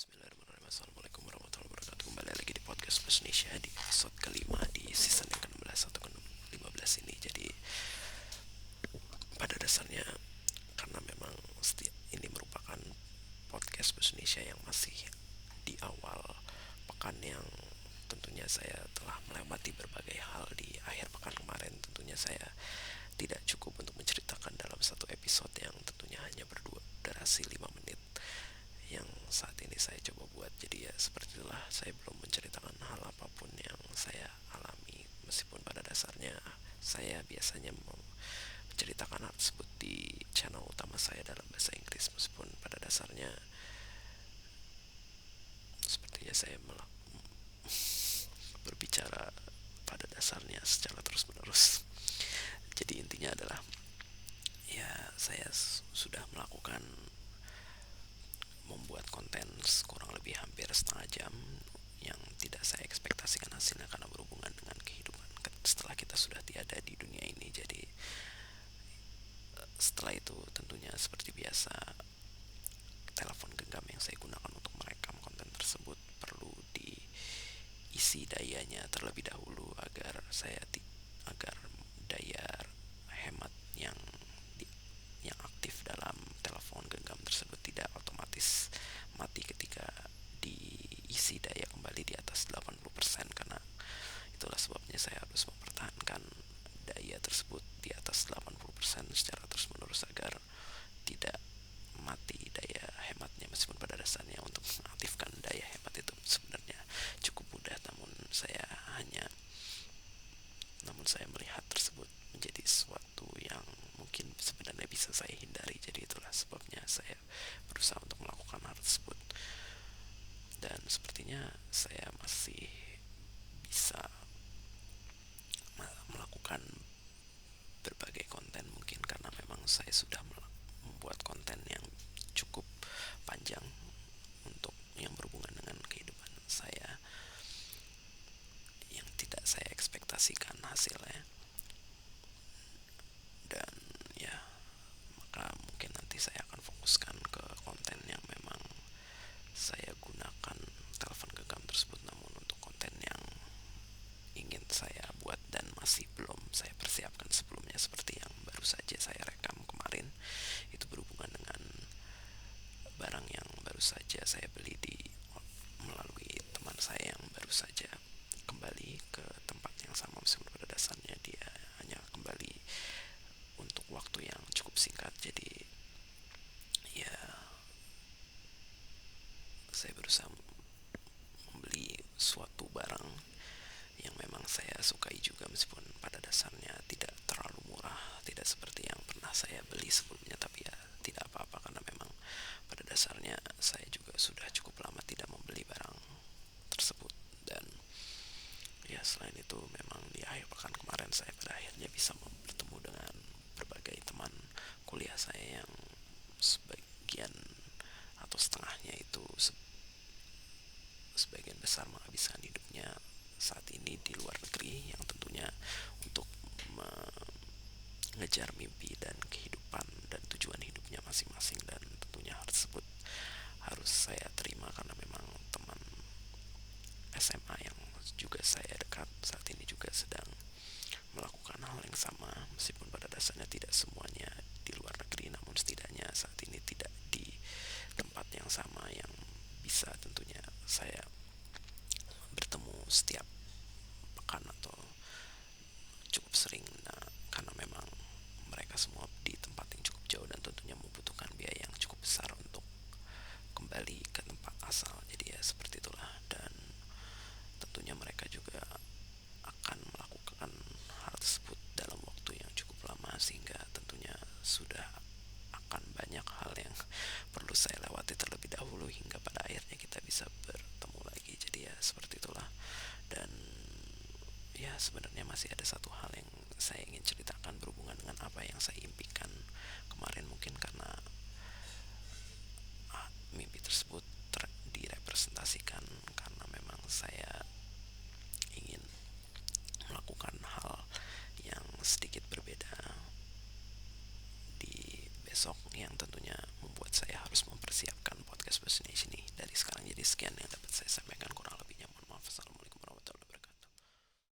Bismillahirrahmanirrahim. Assalamualaikum warahmatullahi wabarakatuh. Kembali lagi di podcast Bus Indonesia di episode kelima di season yang ke-16 atau ke-15 ini. Jadi pada dasarnya karena memang ini merupakan podcast Bus Indonesia yang masih di awal pekan yang tentunya saya telah melewati berbagai hal di akhir pekan kemarin. Tentunya saya tidak cukup untuk menceritakan dalam satu episode yang tentunya hanya berdurasi 5 menit yang saat ini saya coba buat. Jadi ya seperti itulah, saya belum menceritakan hal apapun yang saya alami, meskipun pada dasarnya saya biasanya menceritakan hal tersebut di channel utama saya dalam bahasa Inggris, meskipun pada dasarnya sepertinya saya berbicara pada dasarnya secara terus menerus. Jadi intinya adalah ya saya sudah melakukan membuat konten kurang lebih hampir setengah jam yang tidak saya ekspektasikan hasilnya karena berhubungan dengan kehidupan setelah kita sudah tiada di dunia ini. Jadi setelah itu tentunya seperti biasa telepon genggam yang saya gunakan untuk merekam konten tersebut perlu diisi dayanya terlebih dahulu agar daya hemat yang aktif dalam telepon genggam tersebut tidak otomatis mati ketika diisi daya kembali di atas 80%, karena itulah sebabnya saya harus mempertahankan daya tersebut di atas 80% secara terus menerus agar tidak mati daya hematnya. Meskipun pada dasarnya untuk mengaktifkan daya hemat itu sebenarnya cukup mudah, namun saya melihat tersebut menjadi sesuatu yang mungkin sebenarnya bisa saya hindari. Jadi itulah sebabnya saya berusaha untuk melakukan hal tersebut, dan sepertinya saya masih bisa melakukan berbagai konten, mungkin karena memang saya sudah membuat konten yang cukup panjang untuk yang berhubungan dengan kehidupan saya yang tidak saya ekspektasikan hasilnya. Dan ya, maka mungkin nanti saya akan fokuskan ke konten yang memang saya gunakan telepon genggam tersebut, namun untuk konten yang ingin saya buat dan masih belum saya persiapkan sebelumnya, seperti yang baru saja saya rekam kemarin, itu berhubungan dengan barang yang baru saja saya beli melalui teman saya yang baru saja kembali ke tempat yang sama, meskipun pada dasarnya dia hanya kembali untuk waktu yang cukup singkat. Jadi ya, saya berusaha membeli suatu barang yang memang saya sukai juga, meskipun pada dasarnya tidak terlalu murah, tidak seperti yang pernah saya beli sebelumnya. Tapi ya tidak apa-apa, karena memang pada dasarnya saya juga sudah cukup lama tidak membeli barang tersebut. Dan ya, selain itu memang di akhir pekan kemarin saya pada akhirnya bisa bertemu dengan berbagai teman kuliah saya yang sebagian atau setengahnya itu sebagian besar menghabiskan hidupnya saat ini di luar negeri, yang tentunya untuk mengejar mimpi dan kehidupan dan tujuan hidupnya masing-masing. Dan tentunya hal tersebut harus saya terima karena memang teman SMA yang juga saya dekat saat ini juga sedang melakukan hal yang sama, meskipun pada dasarnya tidak semuanya di luar negeri, namun setidaknya saat ini tidak di tempat yang sama yang bisa tentunya saya bertemu setiap pekan atau cukup sering. Nah, karena memang mereka semua di tempat yang cukup jauh dan tentunya membutuhkan biaya yang cukup besar untuk kembali ke tempat asal. Jadi ya seperti itulah, dan tentunya mereka juga akan melakukan hal tersebut dalam waktu yang cukup lama, sehingga tentunya sudah akan banyak hal yang perlu saya lewati terlebih dahulu hingga pada akhirnya kita bisa bertemu lagi. Jadi ya seperti itulah. Dan ya, sebenarnya masih ada satu hal yang saya ingin ceritakan berhubungan dengan apa yang saya impikan kemarin, mungkin karena mimpi tersebut direpresentasikan karena memang saya ingin melakukan hal yang sedikit berbeda di besok, yang tentunya membuat saya harus mempersiapkan podcast bahasa Indonesia ini dari sekarang. Jadi Jadi sekian yang dapat saya sampaikan, kurang